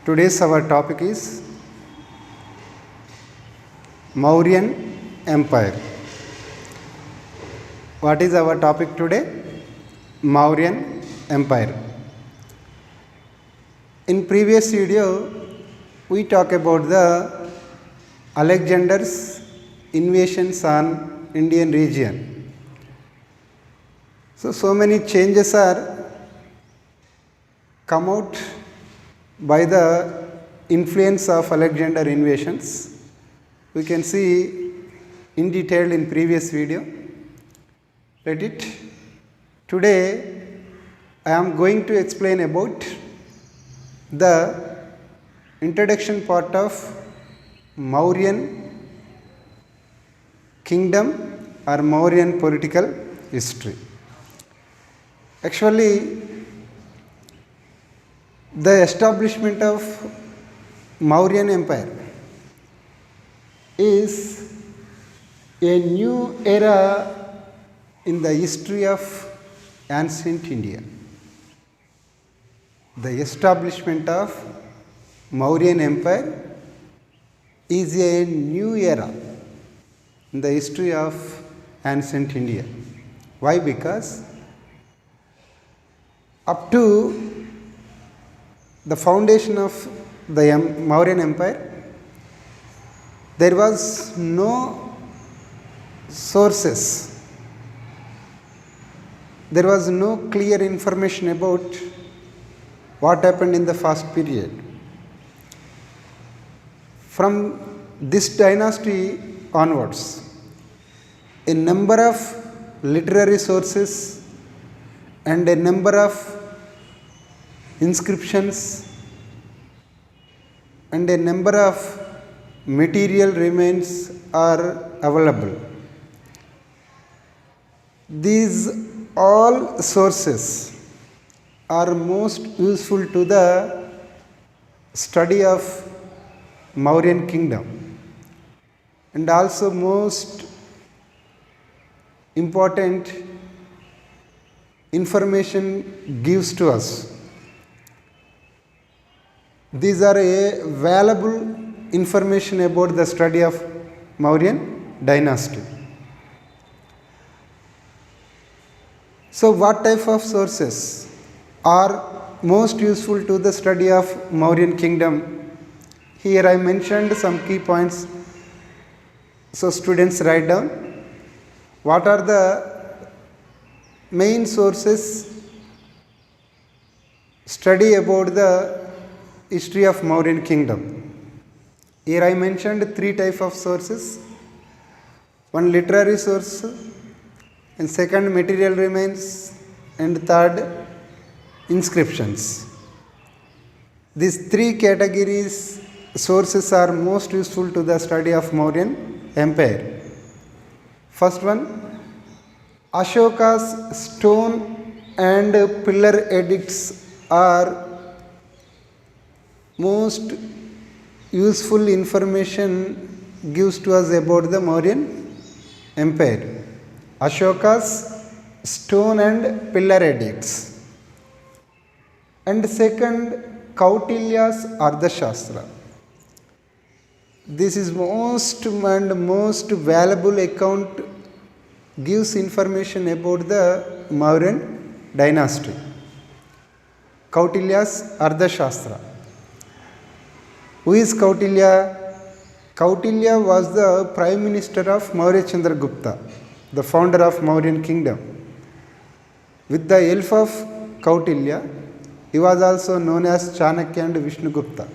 Today's our topic is Mauryan Empire. What is our topic today? Mauryan Empire. In previous video, we talk about the Alexander's invasions on Indian region. So many changes are come out by the influence of Alexander invasions. We can see in detail in previous video. Let it. Today I am going to explain about the introduction part of Mauryan kingdom or Mauryan political history. Actually, the establishment of Mauryan Empire is a new era in the history of ancient India. The establishment of Mauryan Empire is a new era in the history of ancient India. Why? Because up to the foundation of the Mauryan Empire, there was no sources, there was no clear information about what happened in the first period. From this dynasty onwards, a number of literary sources and a number of inscriptions and a number of material remains are available. These all sources are most useful to the study of Mauryan kingdom and also most important information gives to us. These are a valuable information about the study of Mauryan dynasty. So what type of sources are most useful to the study of Mauryan kingdom? Here I mentioned some key points. So students write down. What are the main sources study about the history of Mauryan kingdom? Here I mentioned three types of sources. One literary source, and second material remains, and third inscriptions. These three categories sources are most useful to the study of Mauryan Empire. First one, Ashoka's stone and pillar edicts are most useful information gives to us about the Mauryan Empire. Ashoka's stone and pillar edicts. And second, Kautilya's Ardhashastra. This is most valuable account, gives information about the Mauryan dynasty. Kautilya's Ardhashastra. Who is Kautilya? Kautilya was the prime minister of Maurya Chandragupta, the founder of Mauryan kingdom. With the help of Kautilya, he was also known as Chanakya and Vishnugupta.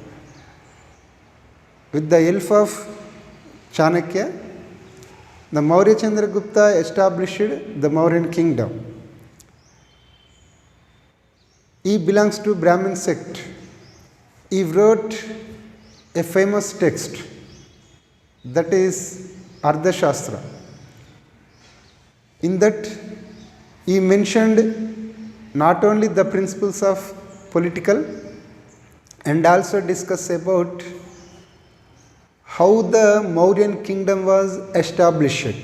With the help of Chanakya, the Maurya Chandragupta established the Mauryan kingdom. He belongs to Brahmin sect. He wrote a famous text, that is Ardhashastra. In that he mentioned not only the principles of political and also discuss about how the Mauryan kingdom was established.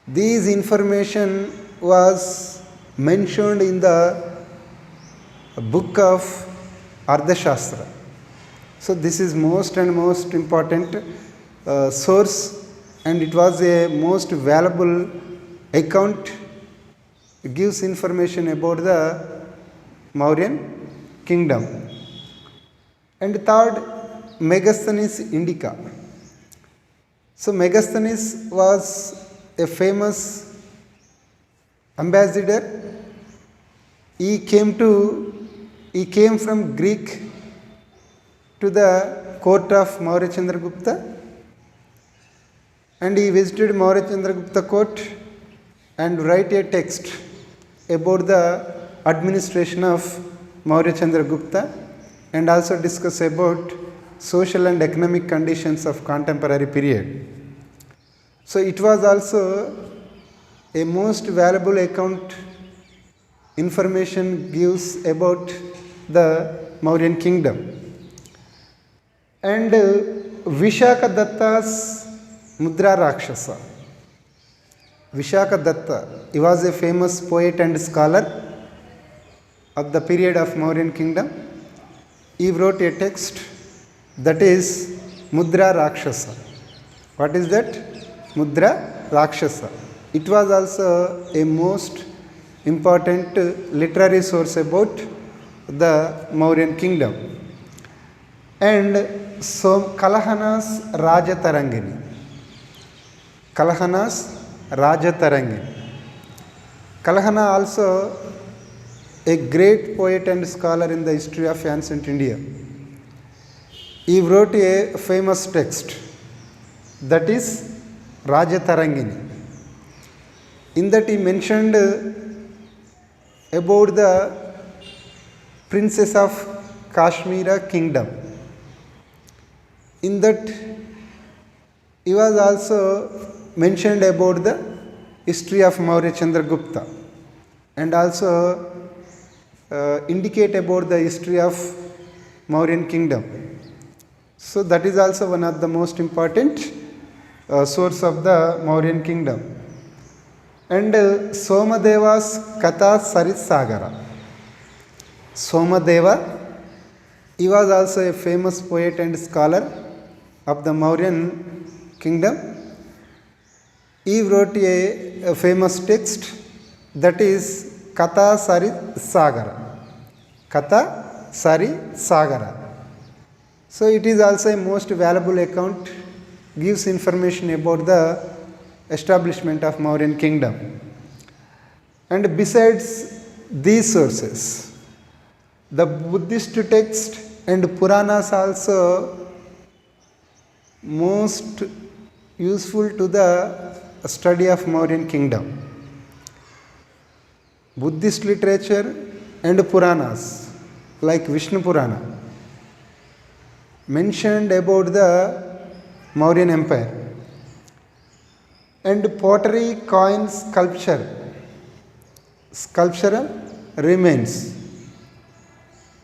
This information was mentioned in the book of Ardhashastra. So this is most and most important source, and it was a most valuable account. It gives information about the Mauryan kingdom. And third, Megasthenes Indica. So Megasthenes was a famous ambassador. He came from Greek to the court of Maurya Chandragupta, and he visited Maurya Chandragupta court and write a text about the administration of Maurya Chandragupta, and also discuss about social and economic conditions of contemporary period. So it was also a most valuable account. Information gives about the Mauryan kingdom. And Vishaka Datta's Mudra Rakshasa. Vishaka Datta, he was a famous poet and scholar of the period of Mauryan kingdom. He wrote a text that is Mudra Rakshasa. What is that? Mudra Rakshasa. It was also a most important literary source about the Mauryan kingdom. And so Kalahana's Rajatarangini. Kalahana's Rajatarangini. Kalahana also a great poet and scholar in the history of ancient India. He wrote a famous text that is Rajatarangini. In that he mentioned about the princess of Kashmira kingdom. In that he was also mentioned about the history of Maurya Chandragupta, and also indicate about the history of Mauryan kingdom. So that is also one of the most important source of the Mauryan kingdom. And Somadeva's Katha Saritsagara. Somadeva, he was also a famous poet and scholar of the Mauryan kingdom. He wrote a famous text that is Katha Saritsagara. Katha Saritsagara. So it is also a most valuable account, gives information about the establishment of Mauryan kingdom. And besides these sources, the Buddhist text and Puranas also most useful to the study of Mauryan kingdom. Buddhist literature and Puranas like Vishnu Purana mentioned about the Mauryan Empire. And pottery, coins, sculptural remains.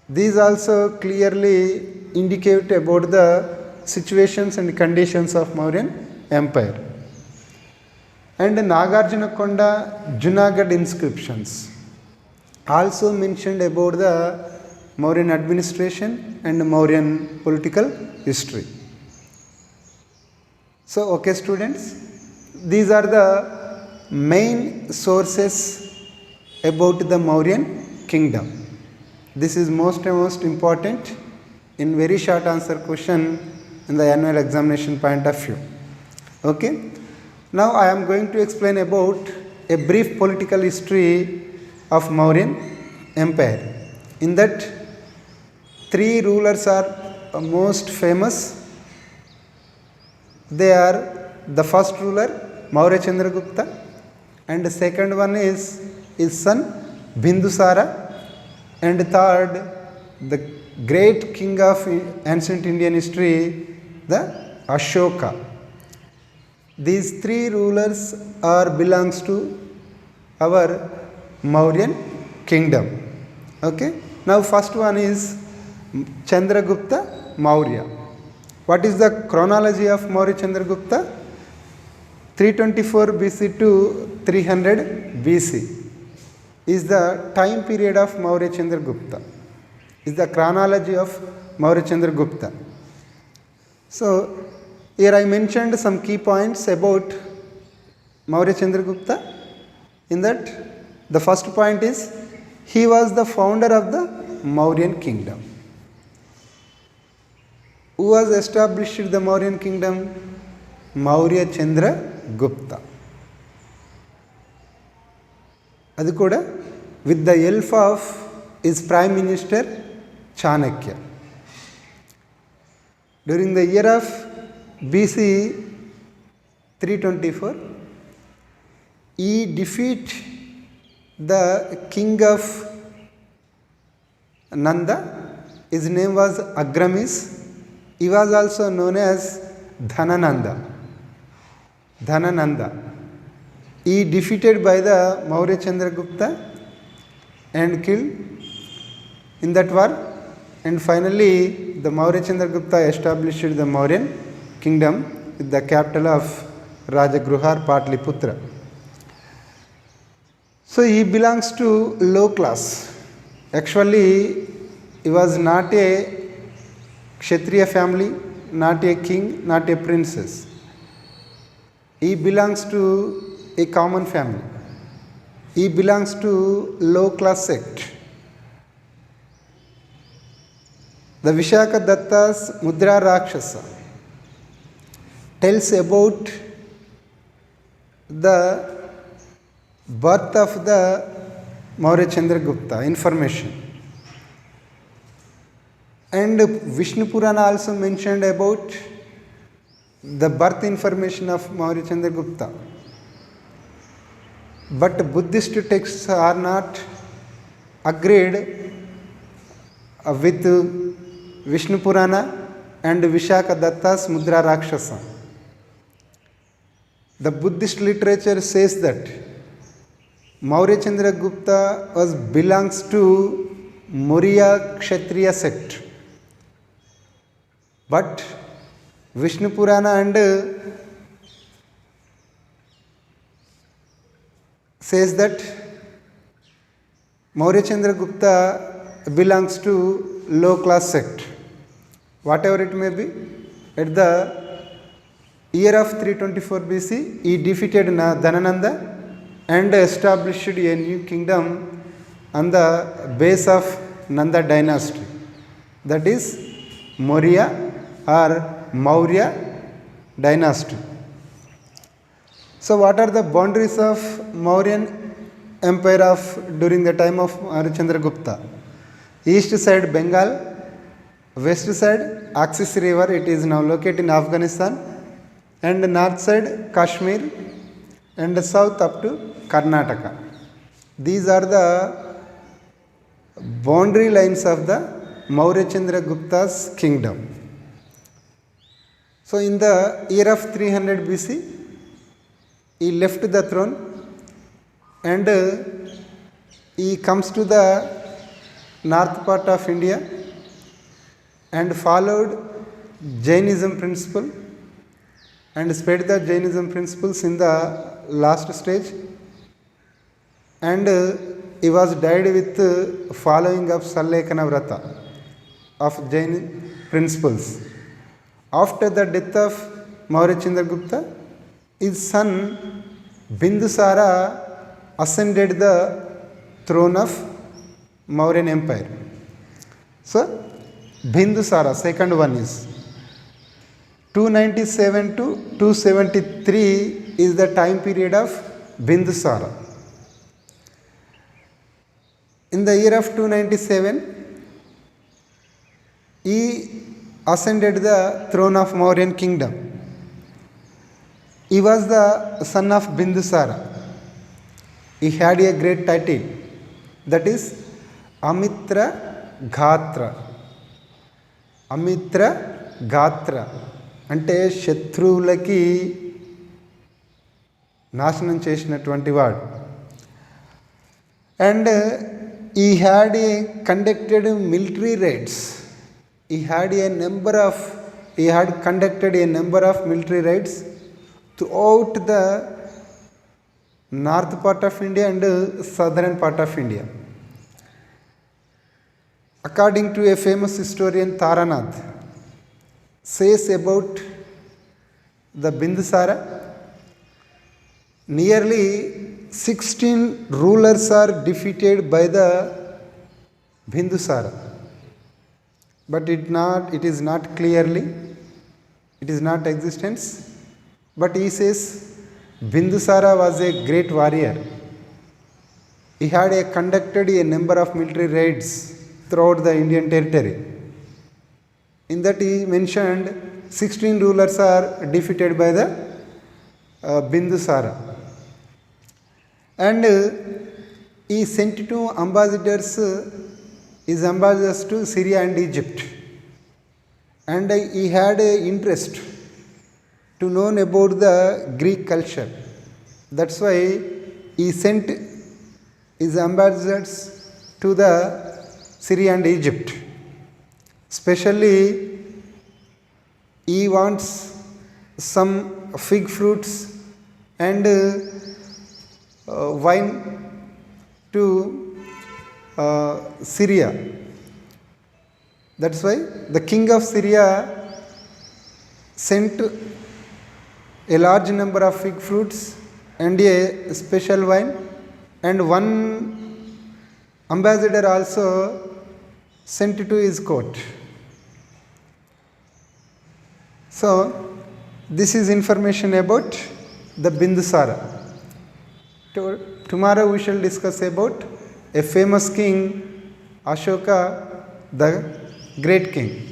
These also clearly indicate about the situations and conditions of Mauryan Empire. And Nagarjunakonda Junagadh inscriptions also mentioned about the Mauryan administration and Mauryan political history. So, okay students, these are the main sources about the Mauryan kingdom. This is most important in very short answer question in the annual examination point of view. Okay. Now I am going to explain about a brief political history of Mauryan Empire. In that, three rulers are most famous. They are the first ruler Maurya Chandragupta, and the second one is his son Bindusara, and third the great king of ancient Indian history, the Ashoka. These three rulers belongs to our Mauryan kingdom. Okay. Now first one is Chandragupta Maurya. What is the chronology of Maurya Chandragupta? 324 BC to 300 BC is the time period of Maurya Chandragupta. is the chronology of Maurya Chandragupta. So here I mentioned some key points about Maurya Chandragupta. In that, the first point is he was the founder of the Mauryan kingdom. Who was established the Mauryan kingdom? Maurya Chandragupta. Adi kuda with the help of his prime minister Chanakya. During the year of BC 324, he defeated the king of Nanda. His name was Agramis. He was also known as Dhanananda. He defeated by the Maurya Chandragupta and killed in that war. And finally, the Maurya Chandragupta established the Mauryan kingdom with the capital of Rajagruhar, Patliputra. So he belongs to low class. Actually, he was not a Kshatriya family, not a king, not a princess. He belongs to a common family. He belongs to low class sect. The Vishaka Datta's Mudra Rakshasa tells about the birth of the Maurya Chandragupta information. And Vishnu Purana also mentioned about the birth information of Maurya Chandragupta. But Buddhist texts are not agreed with Vishnu Purana and Vishaka Datta's Mudra Rakshasa. The Buddhist literature says that Maurya Chandragupta belongs to Maurya Kshatriya sect. But Vishnu Purana and says that Maurya Chandragupta belongs to low class sect. Whatever it may be, at the year of 324 BC, he defeated Dhanananda and established a new kingdom on the base of Nanda dynasty. That is Maurya or Maurya dynasty. So what are the boundaries of Mauryan empire during the time of Maurya Chandragupta? East side Bengal, west side Axis river, it is now located in Afghanistan, and north side Kashmir, and south up to Karnataka. These are the boundary lines of the Maurya Chandragupta's kingdom. So in the year of 300 BC, he left the throne and he comes to the north part of India and followed Jainism principle and spread the Jainism principles in the last stage, and he was died with following of Sallekana Vrata of Jain principles. After the death of Maurya Chandragupta, his son Bindusara ascended the throne of Mauryan Empire. So, Bindusara, second one is 297 to 273 is the time period of Bindusara. In the year of 297, he ascended the throne of Mauryan kingdom. He was the son of Bindusara. He had a great title, that is Amitra Ghatra. Amitra Ghatra అంటే శత్రువులకి నాశనం చేసినటువంటి వాడు. And he had conducted military raids. He had conducted a number of military raids throughout the north part of India and southern part of India. According to a famous historian Taranath, says about the Bindusara, nearly 16 rulers are defeated by the Bindusara. But it is not clearly, it is not existence. But he says Bindusara was a great warrior. He had conducted a number of military raids throughout the Indian territory. In that he mentioned 16 rulers are defeated by the Bindusara. And he sent two ambassadors, his ambassadors to Syria and Egypt. And he had an interest to know about the Greek culture. That's why he sent his ambassadors to the Syria and Egypt. Especially, he wants some fig fruits and wine to Syria. That's why the king of Syria sent a large number of fig fruits and a special wine, and one ambassador also sent to his court. So, this is information about the Bindusara. Tomorrow we shall discuss about a famous king, Ashoka, the great king.